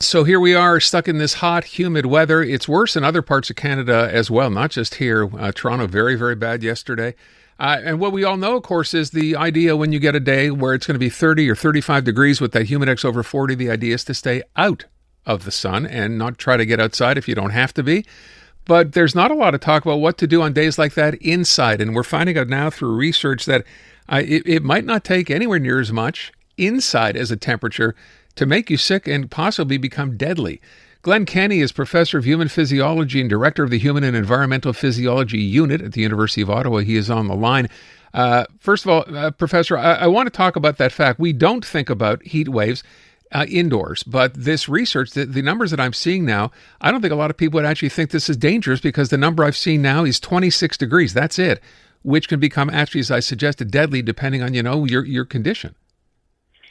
So here we are stuck in this hot, humid weather. It's worse in other parts of Canada as well, not just here. Toronto, very, very bad yesterday. And what we all know, of course, is the idea when you get a day where it's going to be 30 or 35 degrees with that humidex over 40, the idea is to stay out of the sun and not try to get outside if you don't have to be. But there's not a lot of talk about what to do on days like that inside. And we're finding out now through research that it might not take anywhere near as much inside as a temperature to make you sick and possibly become deadly. Glen is professor of human physiology and director of the Human and Environmental Physiology Unit at the University of Ottawa. He is on the line. First of all, Professor, I want to talk about that fact. We don't think about heat waves indoors, but this research, the numbers that I'm seeing now, I don't think a lot of people would actually think this is dangerous because the number I've seen now is 26 degrees. That's it, which can become actually, as I suggested, deadly depending on, your condition.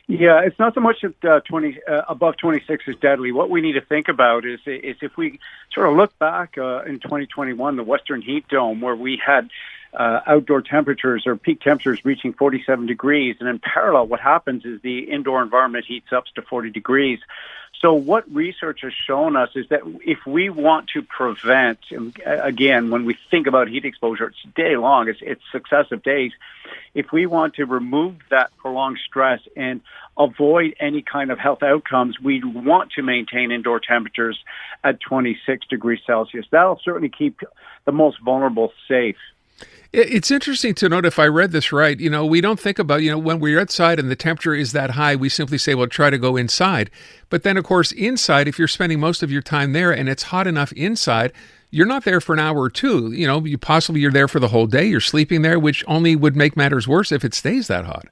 Yeah, it's not so much that above 26 is deadly. What we need to think about is if we sort of look back in 2021, the Western Heat Dome, where we had outdoor temperatures or peak temperatures reaching 47 degrees, and in parallel, what happens is the indoor environment heats up to 40 degrees. So what research has shown us is that if we want to prevent, again, when we think about heat exposure, it's day long, it's successive days. If we want to remove that prolonged stress and avoid any kind of health outcomes, we want to maintain indoor temperatures at 26 degrees Celsius. That'll certainly keep the most vulnerable safe. It's interesting to note, if I read this right, we don't think about, when we're outside and the temperature is that high, we simply say, well, try to go inside. But then, of course, inside, if you're spending most of your time there and it's hot enough inside, you're not there for an hour or two. You're there for the whole day. You're sleeping there, which only would make matters worse if it stays that hot.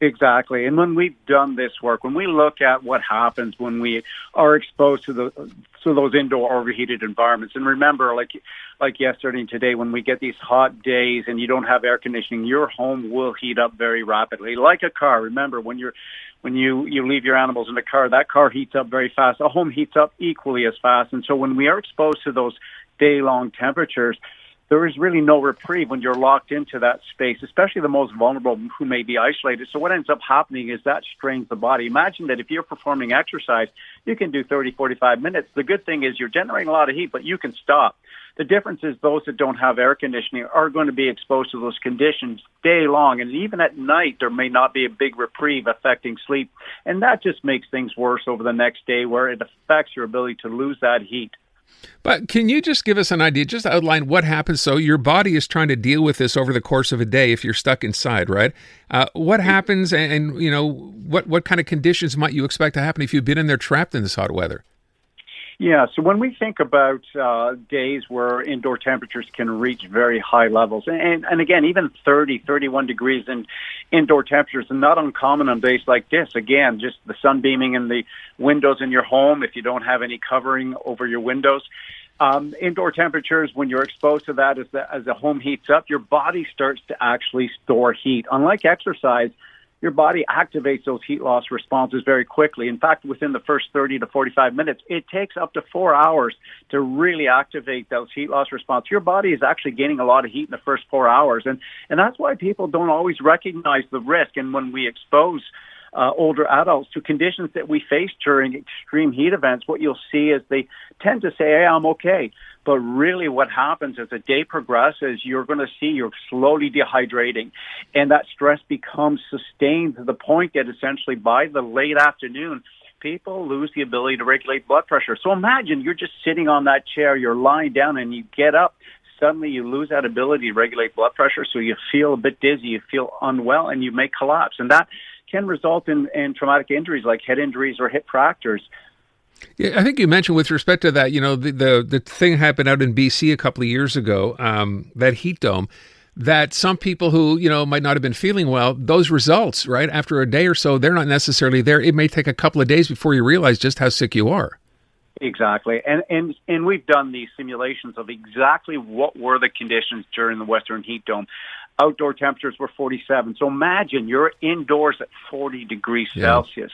Exactly. And when we've done this work, when we look at what happens when we are exposed to those indoor overheated environments, and remember, like yesterday and today, when we get these hot days and you don't have air conditioning, your home will heat up very rapidly. Like a car, remember, when you leave your animals in the car, that car heats up very fast. A home heats up equally as fast. And so when we are exposed to those day-long temperatures, there is really no reprieve when you're locked into that space, especially the most vulnerable who may be isolated. So what ends up happening is that strains the body. Imagine that if you're performing exercise, you can do 30, 45 minutes. The good thing is you're generating a lot of heat, but you can stop. The difference is those that don't have air conditioning are going to be exposed to those conditions day long. And even at night, there may not be a big reprieve affecting sleep. And that just makes things worse over the next day, where it affects your ability to lose that heat. But can you just give us an idea, just outline what happens? So your body is trying to deal with this over the course of a day if you're stuck inside, right? What happens and what kind of conditions might you expect to happen if you've been in there trapped in this hot weather? Yeah, so when we think about days where indoor temperatures can reach very high levels, and again, even 30, 31 degrees in indoor temperatures are not uncommon on days like this. Again, just the sun beaming in the windows in your home if you don't have any covering over your windows. Indoor temperatures, when you're exposed to that as the home heats up, your body starts to actually store heat. Unlike exercise, your body activates those heat loss responses very quickly. In fact, within the first 30 to 45 minutes, it takes up to 4 hours to really activate those heat loss responses. Your body is actually gaining a lot of heat in the first 4 hours. And that's why people don't always recognize the risk. And when we expose older adults to conditions that we face during extreme heat events, what you'll see is they tend to say, hey, I'm okay. But really what happens as the day progresses, you're going to see you're slowly dehydrating. And that stress becomes sustained to the point that essentially by the late afternoon, people lose the ability to regulate blood pressure. So imagine you're just sitting on that chair, you're lying down, and you get up. Suddenly you lose that ability to regulate blood pressure, so you feel a bit dizzy, you feel unwell, and you may collapse. And that can result in traumatic injuries like head injuries or hip fractures. Yeah, I think you mentioned with respect to that, the thing happened out in BC a couple of years ago, that heat dome, that some people who, might not have been feeling well, those results, right, after a day or so, they're not necessarily there. It may take a couple of days before you realize just how sick you are. Exactly. And we've done these simulations of exactly what were the conditions during the Western Heat Dome. Outdoor temperatures were 47. So imagine you're indoors at 40 degrees Celsius.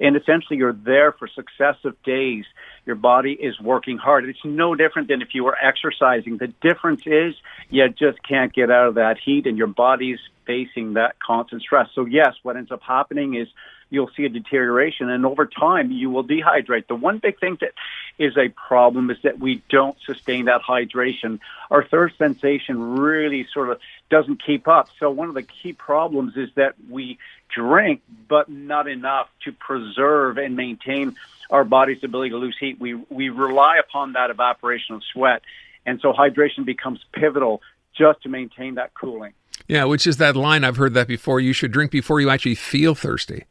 And essentially you're there for successive days. Your body is working hard. It's no different than if you were exercising. The difference is you just can't get out of that heat and your body's facing that constant stress. So yes, what ends up happening is you'll see a deterioration, and over time you will dehydrate. The one big thing that is a problem is that we don't sustain that hydration. Our thirst sensation really sort of doesn't keep up. So one of the key problems is that we drink, but not enough to preserve and maintain our body's ability to lose heat. We rely upon that evaporation of sweat. And so hydration becomes pivotal just to maintain that cooling. Yeah, which is that line, I've heard that before, you should drink before you actually feel thirsty.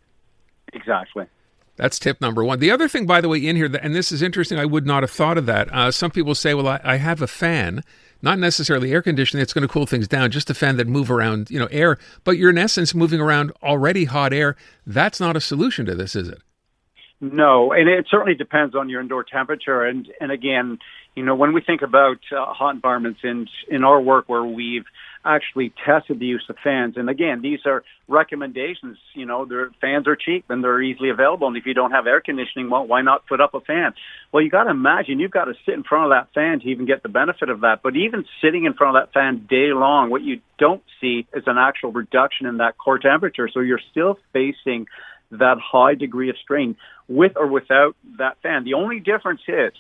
Exactly. That's tip number one. The other thing, by the way, in here, and this is interesting, I would not have thought of that. Some people say, well, I have a fan, not necessarily air conditioning, it's going to cool things down, just a fan that move around, air. But you're in essence moving around already hot air. That's not a solution to this, is it? No, and it certainly depends on your indoor temperature. And again, when we think about hot environments in our work where we've actually tested the use of fans, and again, these are recommendations. Their fans are cheap and they're easily available. And if you don't have air conditioning, well, why not put up a fan? Well, you got to imagine you've got to sit in front of that fan to even get the benefit of that. But even sitting in front of that fan day long, what you don't see is an actual reduction in that core temperature. So you're still facing that high degree of strain with or without that fan. The only difference is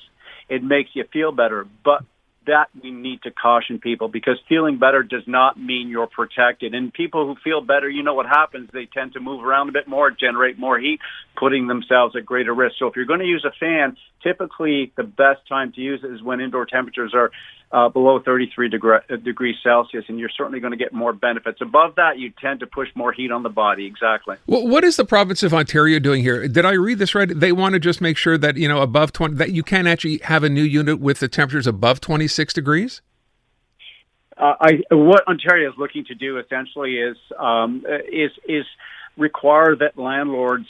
it makes you feel better, but that we need to caution people, because feeling better does not mean you're protected. And people who feel better, what happens? They tend to move around a bit more, generate more heat, putting themselves at greater risk. So if you're going to use a fan, typically the best time to use it is when indoor temperatures are below 33 degrees Celsius, and you're certainly going to get more benefits. Above that, you tend to push more heat on the body. Exactly. Well, what is the province of Ontario doing here? Did I read this right? They want to just make sure that, above 20, that you can actually have a new unit with the temperatures above 26 degrees? What Ontario is looking to do essentially is require that landlords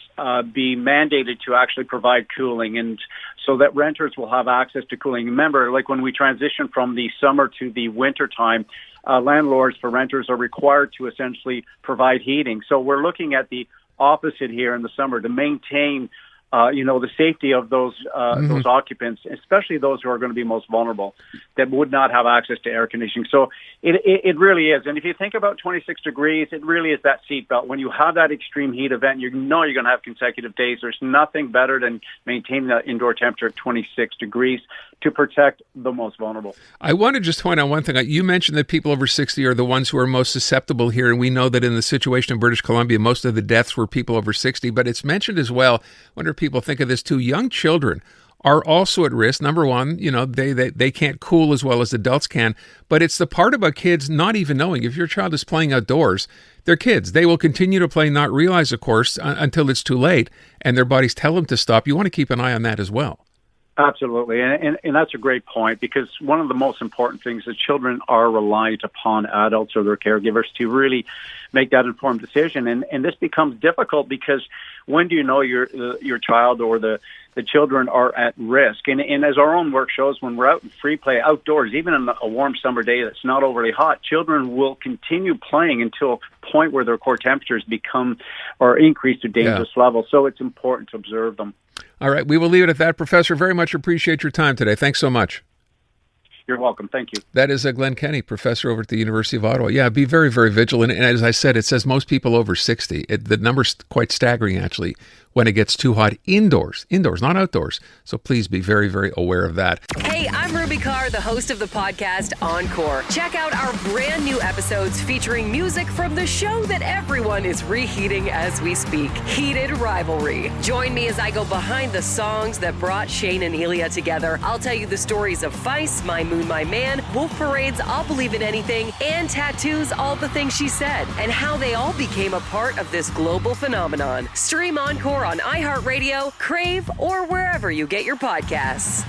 be mandated to actually provide cooling, and so that renters will have access to cooling. Remember, like when we transition from the summer to the winter time, landlords for renters are required to essentially provide heating. So we're looking at the opposite here in the summer to maintain the safety of those occupants, especially those who are going to be most vulnerable, that would not have access to air conditioning. So it really is. And if you think about 26 degrees, it really is that seatbelt. When you have that extreme heat event, you're going to have consecutive days. There's nothing better than maintaining that indoor temperature at 26 degrees to protect the most vulnerable. I want to just point out one thing. You mentioned that people over 60 are the ones who are most susceptible here, and we know that in the situation in British Columbia, most of the deaths were people over 60, but it's mentioned as well, I wonder if people think of this too, young children are also at risk. Number one, they can't cool as well as adults can, but it's the part about kids not even knowing. If your child is playing outdoors, they're kids. They will continue to play, not realize, of course, until it's too late, and their bodies tell them to stop. You want to keep an eye on that as well. Absolutely, and that's a great point, because one of the most important things is children are reliant upon adults or their caregivers to really make that informed decision, and this becomes difficult because when do you know your child or the children are at risk? And as our own work shows, when we're out in free play outdoors, even on a warm summer day that's not overly hot, children will continue playing until a point where their core temperatures become or increase to dangerous levels. So it's important to observe them. All right, we will leave it at that. Professor, very much appreciate your time today. Thanks so much. You're welcome. Thank you. That is Glen Kenny, professor over at the University of Ottawa. Yeah, be very, very vigilant. And as I said, it says most people over 60. The number's quite staggering, actually, when it gets too hot indoors, not outdoors. So please be very, very aware of that. Hey, I'm Ruby Carr, the host of the podcast Encore. Check out our brand new episodes featuring music from the show that everyone is reheating as we speak, Heated Rivalry. Join me as I go behind the songs that brought Shane and Elia together. I'll tell you the stories of Feist, My Moon, My Man, Wolf Parade's I'll Believe in Anything, and Tattoo's All the Things She Said, and how they all became a part of this global phenomenon. Stream Encore on iHeartRadio, Crave, or wherever you get your podcasts.